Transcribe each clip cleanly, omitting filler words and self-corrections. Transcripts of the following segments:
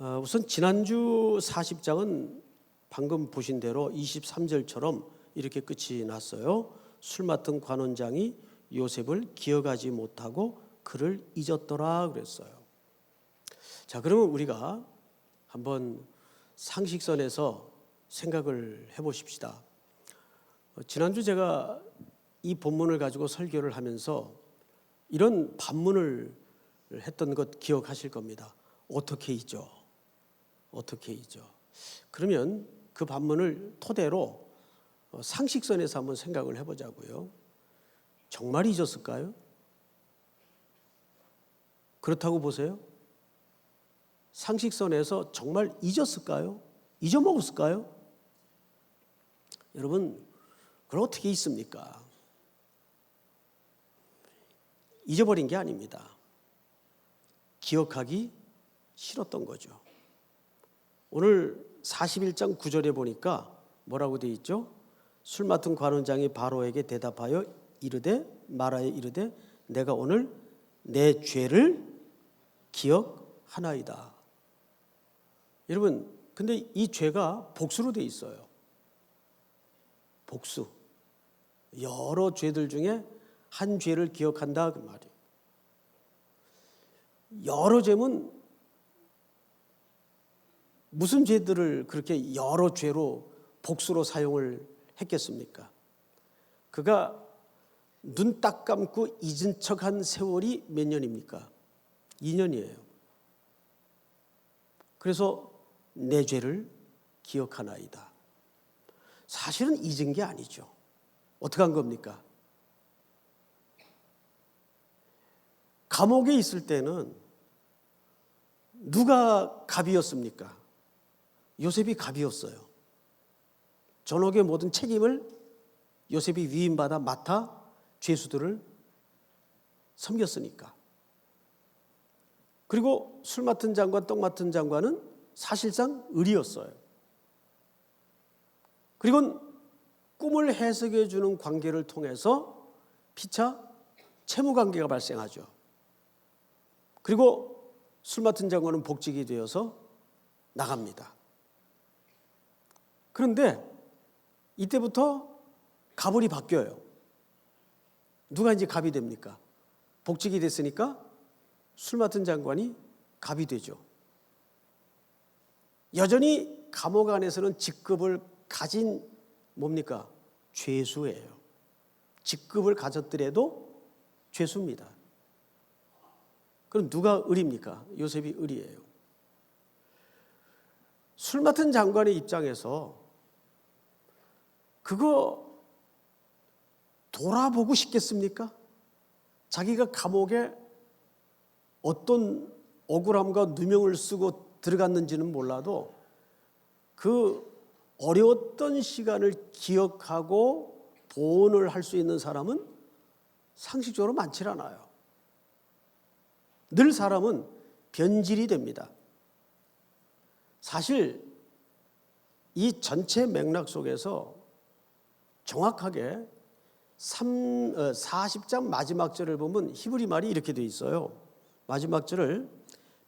우선 지난주 40장은 방금 보신 대로 23절처럼 이렇게 끝이 났어요. 술 맡은 관원장이 요셉을 기억하지 못하고 그를 잊었더라 그랬어요. 자, 그러면 우리가 한번 상식선에서 생각을 해보십시다. 지난주 제가 이 본문을 가지고 설교를 하면서 이런 반문을 했던 것 기억하실 겁니다. 어떻게 잊어? 어떻게 잊어? 그러면 그 반문을 토대로 상식선에서 한번 생각을 해보자고요. 정말 잊었을까요? 그렇다고 보세요? 상식선에서 정말 잊었을까요? 잊어먹었을까요? 여러분, 그걸 어떻게 잊습니까? 잊어버린 게 아닙니다. 기억하기 싫었던 거죠. 오늘 41장 9절에 보니까 뭐라고 되어 있죠? 술 맡은 관원장이 바로에게 대답하여 말하여 이르되 내가 오늘 내 죄를 기억하나이다. 여러분, 근데 이 죄가 복수로 되어 있어요. 복수. 여러 죄들 중에 한 죄를 기억한다 그 말이에요. 여러 죄면 무슨 죄들을 그렇게 여러 죄로 복수로 사용을 했겠습니까? 그가 눈 딱 감고 잊은 척한 세월이 몇 년입니까? 2년이에요. 그래서 내 죄를 기억하나이다. 사실은 잊은 게 아니죠. 어떻게 한 겁니까? 감옥에 있을 때는 누가 갑이었습니까? 요셉이 갑이었어요. 전옥의 모든 책임을 요셉이 위임받아 맡아 죄수들을 섬겼으니까. 그리고 술 맡은 장관, 떡 맡은 장관은 사실상 을이었어요. 그리고 꿈을 해석해 주는 관계를 통해서 피차 채무 관계가 발생하죠. 그리고 술 맡은 장관은 복직이 되어서 나갑니다. 그런데 이때부터 갑을이 바뀌어요. 누가 이제 갑이 됩니까? 복직이 됐으니까 술 맡은 장관이 갑이 되죠. 여전히 감옥 안에서는 직급을 가진 뭡니까? 죄수예요. 직급을 가졌더라도 죄수입니다. 그럼 누가 을입니까? 요셉이 을이에요. 술 맡은 장관의 입장에서 그거 돌아보고 싶겠습니까? 자기가 감옥에 어떤 억울함과 누명을 쓰고 들어갔는지는 몰라도 그 어려웠던 시간을 기억하고 보온을 할 수 있는 사람은 상식적으로 많지 않아요. 늘 사람은 변질이 됩니다. 사실 이 전체 맥락 속에서 정확하게 40장 마지막 절을 보면 히브리 말이 이렇게 되어 있어요. 마지막 절을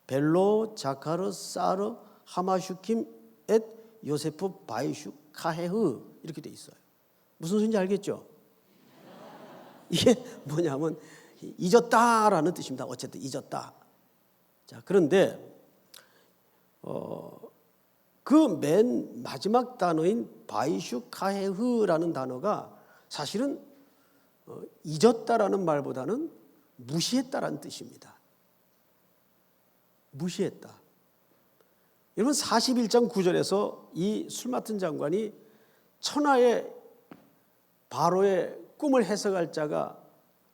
벨로 자카르 사르 하마슈킴 엣 요세프 바이슈 카헤흐 이렇게 되어 있어요. 무슨 소리인지 알겠죠? 이게 뭐냐면 잊었다라는 뜻입니다. 어쨌든 잊었다. 자, 그런데 그 맨 마지막 단어인 바이슈 카헤흐라는 단어가 사실은 잊었다라는 말보다는 무시했다라는 뜻입니다. 무시했다. 여러분 41장 9절에서 이 술 맡은 장관이 천하의 바로의 꿈을 해석할 자가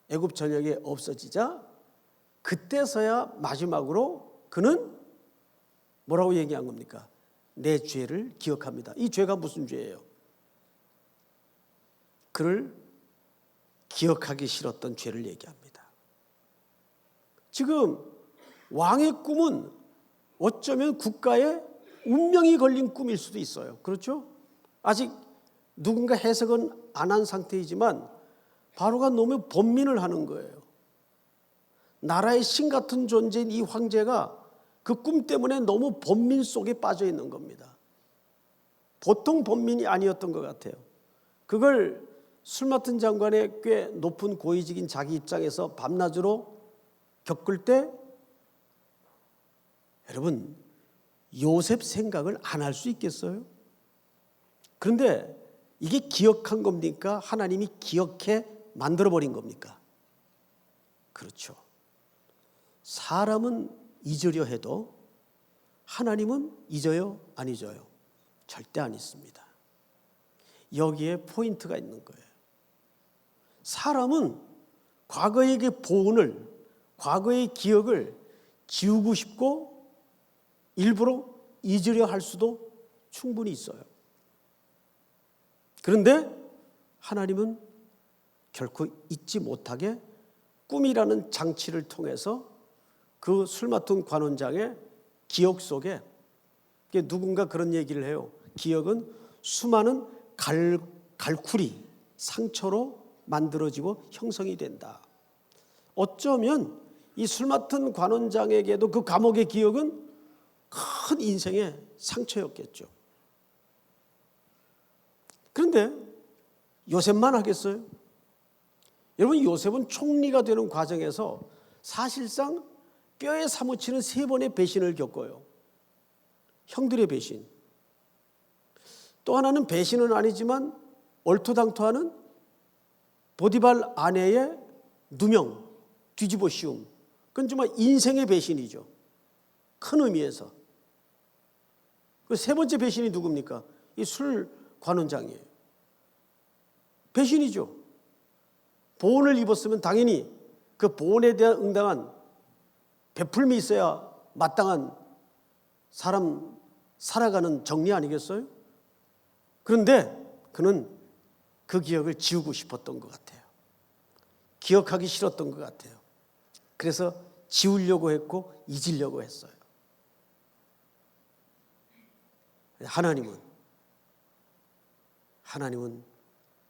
애굽 전역에 없어지자 그때서야 마지막으로 그는 뭐라고 얘기한 겁니까? 내 죄를 기억합니다. 이 죄가 무슨 죄예요? 그를 기억하기 싫었던 죄를 얘기합니다. 지금 왕의 꿈은 어쩌면 국가의 운명이 걸린 꿈일 수도 있어요. 그렇죠? 아직 누군가 해석은 안 한 상태이지만 바로가 너무 번민을 하는 거예요. 나라의 신 같은 존재인 이 황제가 그 꿈 때문에 너무 번민 속에 빠져 있는 겁니다. 보통 번민이 아니었던 것 같아요. 그걸 술 맡은 장관의 꽤 높은 고위직인 자기 입장에서 밤낮으로 겪을 때 여러분 요셉 생각을 안 할 수 있겠어요? 그런데 이게 기억한 겁니까? 하나님이 기억해 만들어버린 겁니까? 그렇죠. 사람은 잊으려 해도 하나님은 잊어요? 안 잊어요? 절대 안 잊습니다. 여기에 포인트가 있는 거예요. 사람은 과거의 보온을, 과거의 기억을 지우고 싶고 일부러 잊으려 할 수도 충분히 있어요. 그런데 하나님은 결코 잊지 못하게 꿈이라는 장치를 통해서 그 술 맡은 관원장의 기억 속에 누군가 그런 얘기를 해요. 기억은 수많은 갈쿠리, 상처로 만들어지고 형성이 된다. 어쩌면 이 술 맡은 관원장에게도 그 감옥의 기억은 큰 인생의 상처였겠죠. 그런데 요셉만 하겠어요? 여러분, 요셉은 총리가 되는 과정에서 사실상 뼈에 사무치는 3번의 배신을 겪어요. 형들의 배신. 또 하나는 배신은 아니지만 얼토당토하는 보디발 아내의 누명, 뒤집어 씌움. 그건 정말 인생의 배신이죠. 큰 의미에서. 그 3번째 배신이 누굽니까? 이 술 관원장이에요. 배신이죠. 보온을 입었으면 당연히 그 보온에 대한 응당한 베풀미 있어야 마땅한 사람 살아가는 정리 아니겠어요? 그런데 그는 그 기억을 지우고 싶었던 것 같아요. 기억하기 싫었던 것 같아요. 그래서 지우려고 했고 잊으려고 했어요. 하나님은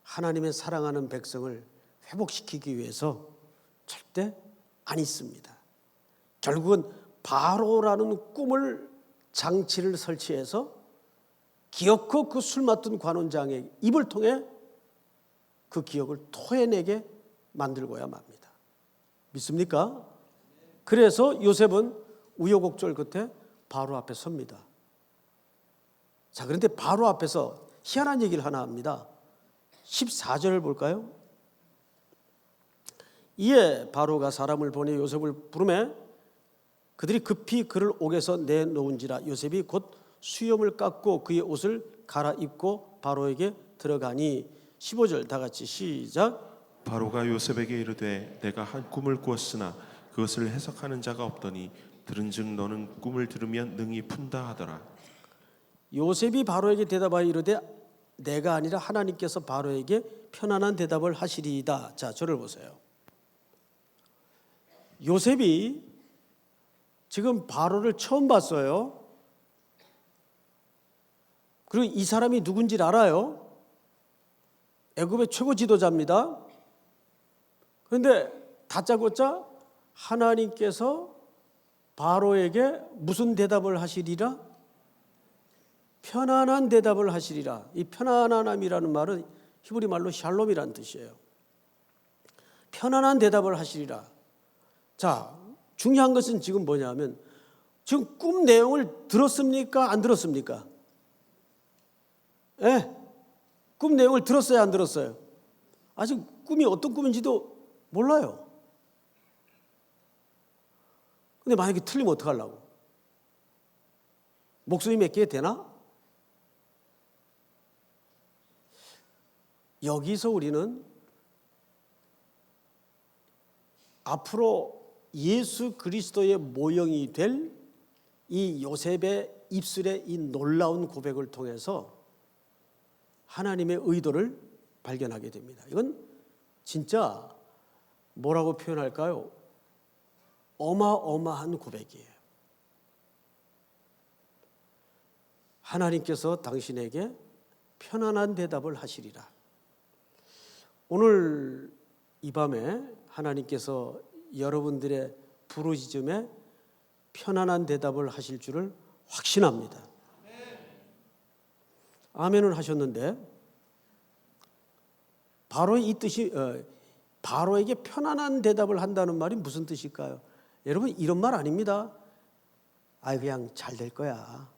하나님의 사랑하는 백성을 회복시키기 위해서 절대 안 잊습니다. 결국은 바로라는 꿈을 장치를 설치해서 기어코 그 술 맡은 관원장의 입을 통해 그 기억을 토해내게 만들고야 맙니다. 믿습니까? 그래서 요셉은 우여곡절 끝에 바로 앞에 섭니다. 자, 그런데 바로 앞에서 희한한 얘기를 하나 합니다. 14절을 볼까요? 이에 바로가 사람을 보내 요셉을 부르매 그들이 급히 그를 옥에서 내놓은지라 요셉이 곧 수염을 깎고 그의 옷을 갈아입고 바로에게 들어가니 15절 다 같이 시작. 바로가 요셉에게 이르되 내가 한 꿈을 꾸었으나 그것을 해석하는 자가 없더니 들은즉 너는 꿈을 들으면 능히 푼다 하더라. 요셉이 바로에게 대답하여 이르되 내가 아니라 하나님께서 바로에게 편안한 대답을 하시리이다. 자, 저를 보세요. 요셉이 지금 바로를 처음 봤어요. 그리고 이 사람이 누군지 알아요. 애굽의 최고 지도자입니다. 그런데 다짜고짜 하나님께서 바로에게 무슨 대답을 하시리라? 편안한 대답을 하시리라. 이 편안함이라는 말은 히브리 말로 샬롬이라는 뜻이에요. 편안한 대답을 하시리라. 자, 중요한 것은 지금 뭐냐면 지금 꿈 내용을 들었습니까? 안 들었습니까? 예, 꿈 내용을 들었어요? 안 들었어요? 아직 꿈이 어떤 꿈인지도 몰라요. 근데 만약에 틀리면 어떡하려고? 목소리 몇 개 되나? 여기서 우리는 앞으로 예수 그리스도의 모형이 될 이 요셉의 입술의 이 놀라운 고백을 통해서 하나님의 의도를 발견하게 됩니다. 이건 진짜 뭐라고 표현할까요? 어마어마한 고백이에요. 하나님께서 당신에게 편안한 대답을 하시리라. 오늘 이 밤에 하나님께서 여러분들의 부르짖음에 편안한 대답을 하실 줄을 확신합니다. 아멘은 하셨는데 바로의 이 뜻이 바로에게 편안한 대답을 한다는 말이 무슨 뜻일까요? 여러분 이런 말 아닙니다. 아 그냥 잘 될 거야.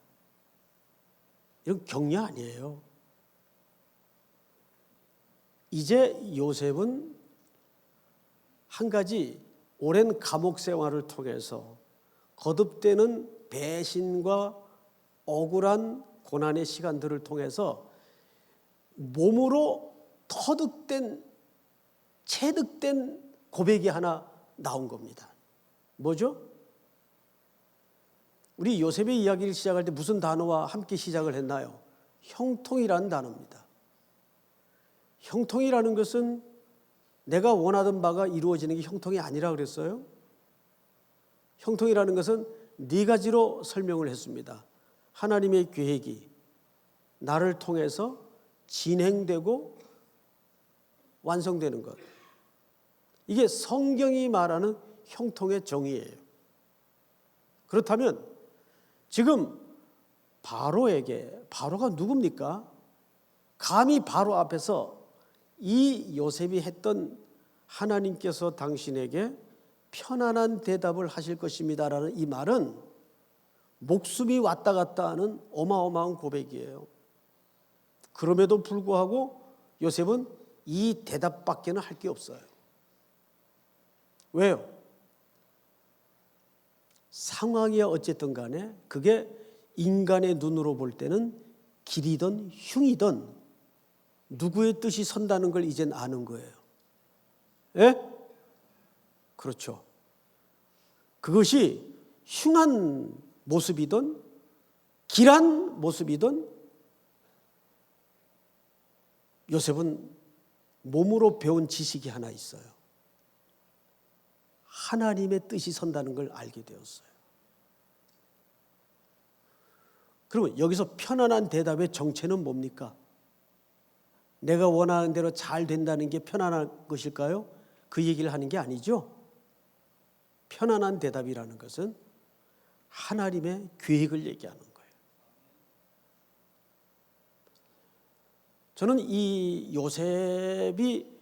이런 격려 아니에요. 이제 요셉은 한 가지 오랜 감옥 생활을 통해서 거듭되는 배신과 억울한 고난의 시간들을 통해서 몸으로 터득된 체득된 고백이 하나 나온 겁니다. 뭐죠? 우리 요셉의 이야기를 시작할 때 무슨 단어와 함께 시작을 했나요? 형통이라는 단어입니다. 형통이라는 것은 내가 원하던 바가 이루어지는 게 형통이 아니라 그랬어요. 형통이라는 것은 네 가지로 설명을 했습니다. 하나님의 계획이 나를 통해서 진행되고 완성되는 것. 이게 성경이 말하는 형통의 정의예요. 그렇다면 지금 바로가 누굽니까? 감히 바로 앞에서 이 요셉이 했던 하나님께서 당신에게 편안한 대답을 하실 것입니다라는 이 말은 목숨이 왔다 갔다 하는 어마어마한 고백이에요. 그럼에도 불구하고 요셉은 이 대답밖에는 할 게 없어요. 왜요? 상황이 어쨌든 간에 그게 인간의 눈으로 볼 때는 길이든 흉이든 누구의 뜻이 선다는 걸 이젠 아는 거예요. 예? 그렇죠. 그것이 흉한 모습이든 길한 모습이든 요셉은 몸으로 배운 지식이 하나 있어요. 하나님의 뜻이 선다는 걸 알게 되었어요. 그러면 여기서 편안한 대답의 정체는 뭡니까? 내가 원하는 대로 잘 된다는 게 편안한 것일까요? 그 얘기를 하는 게 아니죠. 편안한 대답이라는 것은 하나님의 계획을 얘기하는 거예요. 저는 이 요셉이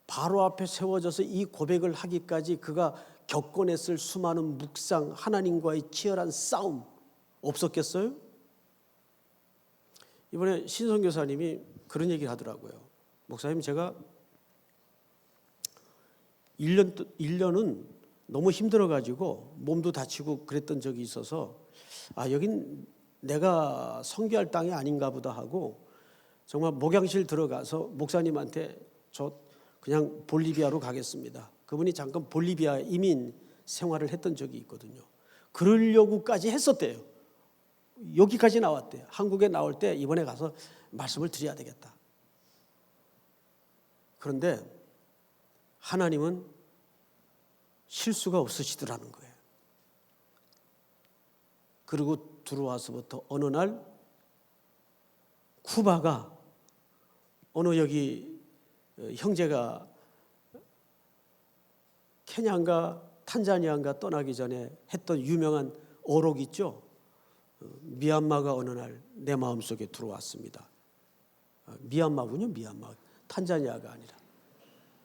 바로 앞에 세워져서 이 고백을 하기까지 그가 겪어냈을 수많은 묵상, 하나님과의 치열한 싸움 없었겠어요? 이번에 신성 교사님이 그런 얘기를 하더라고요. 목사님, 제가 1년은 너무 힘들어가지고 몸도 다치고 그랬던 적이 있어서 여긴 내가 선교할 땅이 아닌가 보다 하고 정말 목양실 들어가서 목사님한테 저 그냥 볼리비아로 가겠습니다. 그분이 잠깐 볼리비아 이민 생활을 했던 적이 있거든요. 그러려고까지 했었대요. 여기까지 나왔대요. 한국에 나올 때 이번에 가서 말씀을 드려야 되겠다. 그런데 하나님은 실수가 없으시더라는 거예요. 그리고 들어와서부터 어느 날 쿠바가 어느 여기 형제가 케냐인가 탄자니아인가 떠나기 전에 했던 유명한 어록 있죠. 미얀마가 어느 날 내 마음속에 들어왔습니다. 미얀마군요. 미얀마. 탄자니아가 아니라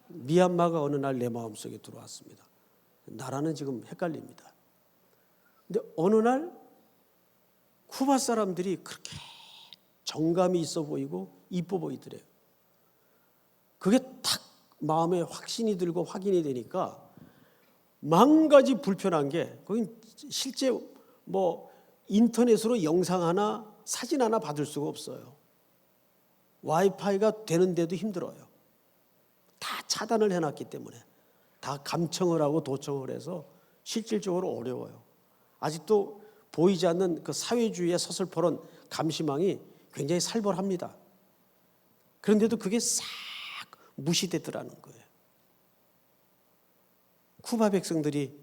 미얀마가 어느 날 내 마음속에 들어왔습니다. 나라는 지금 헷갈립니다. 근데 어느 날 쿠바 사람들이 그렇게 정감이 있어 보이고 이뻐 보이더래요. 그게 탁 마음에 확신이 들고 확인이 되니까 만 가지 불편한 게 거긴 실제 뭐 인터넷으로 영상 하나 사진 하나 받을 수가 없어요. 와이파이가 되는데도 힘들어요. 다 차단을 해놨기 때문에 다 감청을 하고 도청을 해서 실질적으로 어려워요. 아직도 보이지 않는 그 사회주의의 서슬퍼런 감시망이 굉장히 살벌합니다. 그런데도 그게 싹 무시되더라는 거예요. 쿠바 백성들이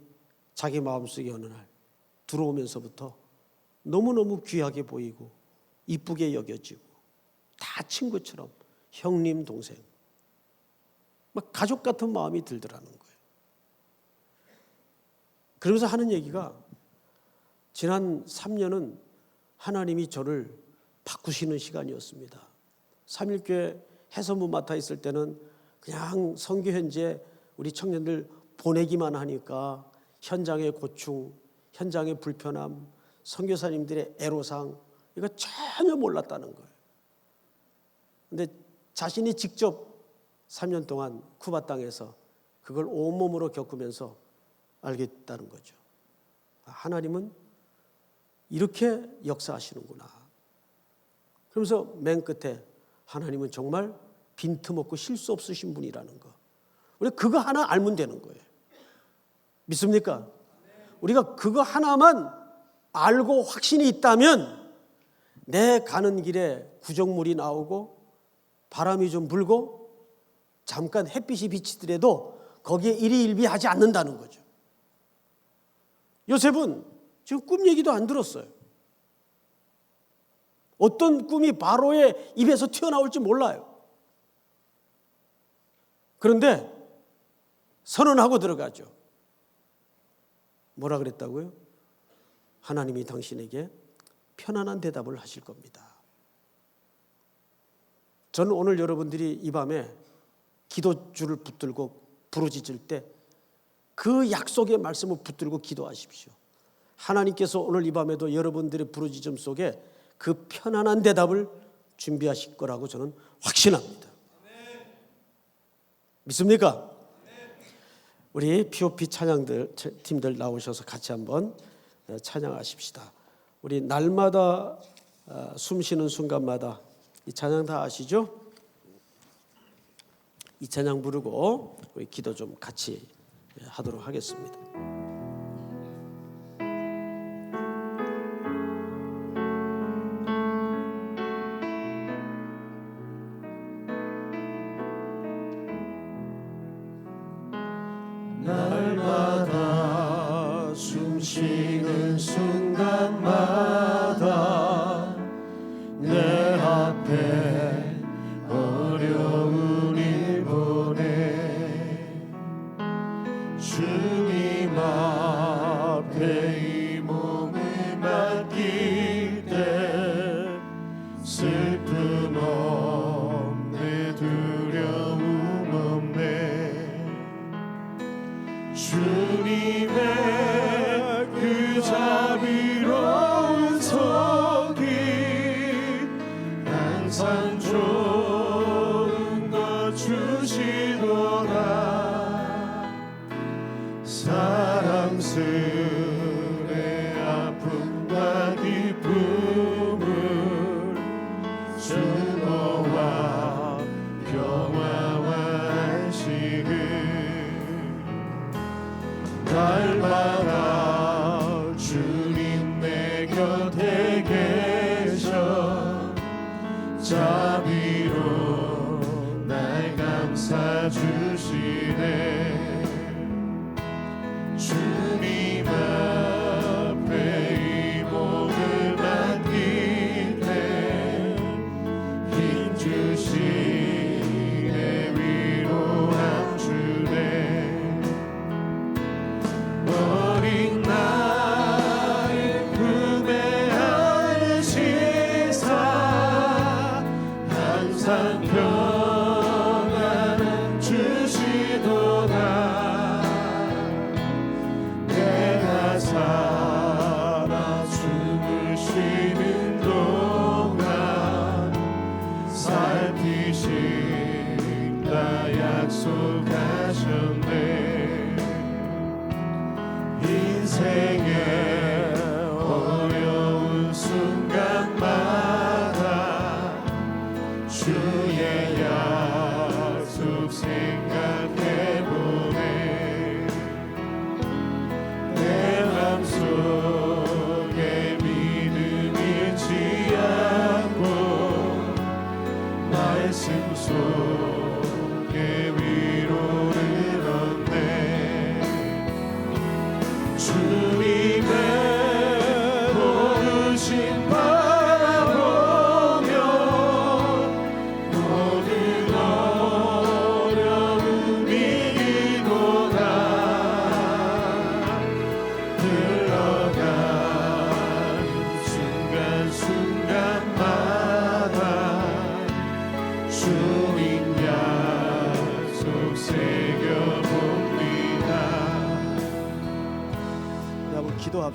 자기 마음속에 어느 날 들어오면서부터 너무너무 귀하게 보이고 이쁘게 여겨지고 다 친구처럼 형님 동생 막 가족 같은 마음이 들더라는 거예요. 그러면서 하는 얘기가 지난 3년은 하나님이 저를 바꾸시는 시간이었습니다. 3일교회 해선부 맡아 있을 때는 그냥 선교 현지에 우리 청년들 보내기만 하니까 현장의 고충, 현장의 불편함, 선교사님들의 애로사항 이거 전혀 몰랐다는 거예요. 근데 자신이 직접 3년 동안 쿠바 땅에서 그걸 온몸으로 겪으면서 알겠다는 거죠. 하나님은 이렇게 역사하시는구나. 그러면서 맨 끝에 하나님은 정말 빈틈없고 실수 없으신 분이라는 거. 우리 그거 하나 알면 되는 거예요. 믿습니까? 우리가 그거 하나만 알고 확신이 있다면 내 가는 길에 구정물이 나오고 바람이 좀 불고 잠깐 햇빛이 비치더라도 거기에 일희일비하지 않는다는 거죠. 요셉은 지금 꿈 얘기도 안 들었어요. 어떤 꿈이 바로의 입에서 튀어나올지 몰라요. 그런데 선언하고 들어가죠. 뭐라 그랬다고요? 하나님이 당신에게 편안한 대답을 하실 겁니다. 저는 오늘 여러분들이 이 밤에 기도줄을 붙들고 부르짖을 때 그 약속의 말씀을 붙들고 기도하십시오. 하나님께서 오늘 이 밤에도 여러분들의 부르짖음 속에 그 편안한 대답을 준비하실 거라고 저는 확신합니다. 믿습니까? 우리 POP 찬양들 팀들 나오셔서 같이 한번 찬양하십시다. 우리 날마다 숨쉬는 순간마다 이 찬양 다 아시죠? 이 찬양 부르고 우리 기도 좀 같이 하도록 하겠습니다. 날마다 숨쉬는 순간마다 내 앞에 어려운 일 보내 주님 앞에 이 몸을 맡길 때 슬픔 없네 두려움 없네 주님의 그 자비로운 손이 항상 좋은 것 주시도다 사랑스레 아픔과 기쁨을 증오와 평화와 안식을 날마다 주님 내 곁에 계셔 자비로 날 감싸주시네 주님 앞에 이 몸을 맡길 때 힘주시네 위로함 주네 어린 나의 품에 안으시사 항상 평안을 주시도다 내가 살아 숨을 쉬는 동안 살피신다 약속하셨네 인생의 어려운 순간마다 주의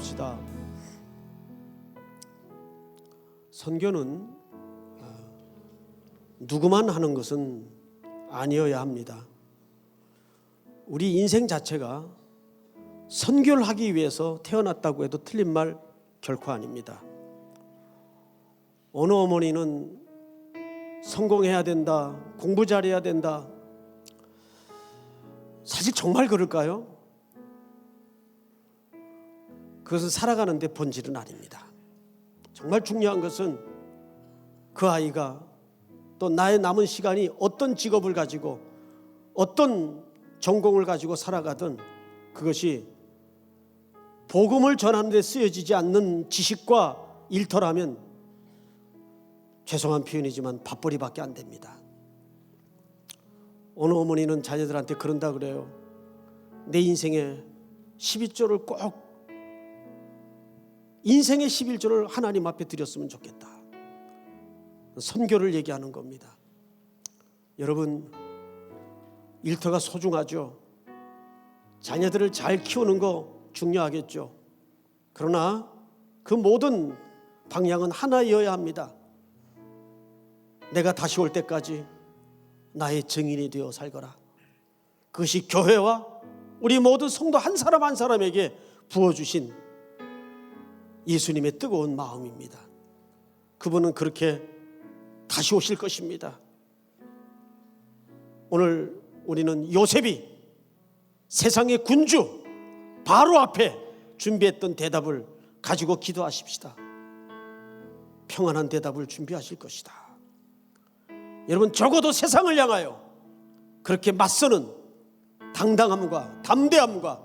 기도합시다. 선교는 누구만 하는 것은 아니어야 합니다. 우리 인생 자체가 선교를 하기 위해서 태어났다고 해도 틀린 말 결코 아닙니다. 어느 어머니는 성공해야 된다, 공부 잘해야 된다. 사실 정말 그럴까요? 그것은 살아가는 데 본질은 아닙니다. 정말 중요한 것은 그 아이가 또 나의 남은 시간이 어떤 직업을 가지고 어떤 전공을 가지고 살아가든 그것이 복음을 전하는 데 쓰여지지 않는 지식과 일터라면 죄송한 표현이지만 밥벌이밖에 안 됩니다. 어느 어머니는 자녀들한테 그런다 그래요. 내 인생에 11조를 꼭 인생의 11조를 하나님 앞에 드렸으면 좋겠다. 선교를 얘기하는 겁니다. 여러분, 일터가 소중하죠. 자녀들을 잘 키우는 거 중요하겠죠. 그러나 그 모든 방향은 하나이어야 합니다. 내가 다시 올 때까지 나의 증인이 되어 살거라. 그것이 교회와 우리 모든 성도 한 사람 한 사람에게 부어주신 예수님의 뜨거운 마음입니다. 그분은 그렇게 다시 오실 것입니다. 오늘 우리는 요셉이 세상의 군주 바로 앞에 준비했던 대답을 가지고 기도하십시다. 평안한 대답을 준비하실 것이다. 여러분, 적어도 세상을 향하여 그렇게 맞서는 당당함과 담대함과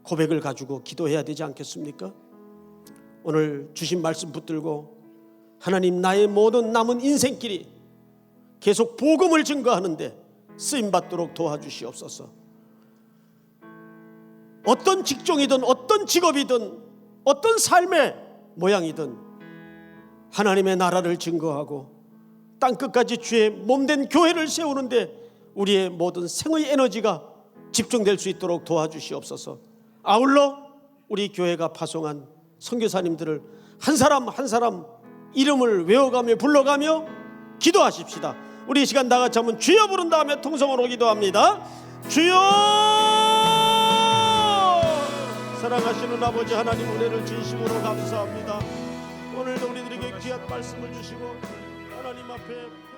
고백을 가지고 기도해야 되지 않겠습니까? 오늘 주신 말씀 붙들고 하나님, 나의 모든 남은 인생길이 계속 복음을 증거하는데 쓰임받도록 도와주시옵소서. 어떤 직종이든 어떤 직업이든 어떤 삶의 모양이든 하나님의 나라를 증거하고 땅끝까지 주의 몸된 교회를 세우는데 우리의 모든 생의 에너지가 집중될 수 있도록 도와주시옵소서. 아울러 우리 교회가 파송한 선교사님들을 한 사람 한 사람 이름을 외워가며 불러가며 기도하십시다. 우리 이 시간 다 같이 한번 주여 부른 다음에 통성으로 기도합니다. 주여! 사랑하시는 아버지 하나님, 은혜를 진심으로 감사합니다. 오늘도 우리들에게 귀한 말씀을 주시고 하나님 앞에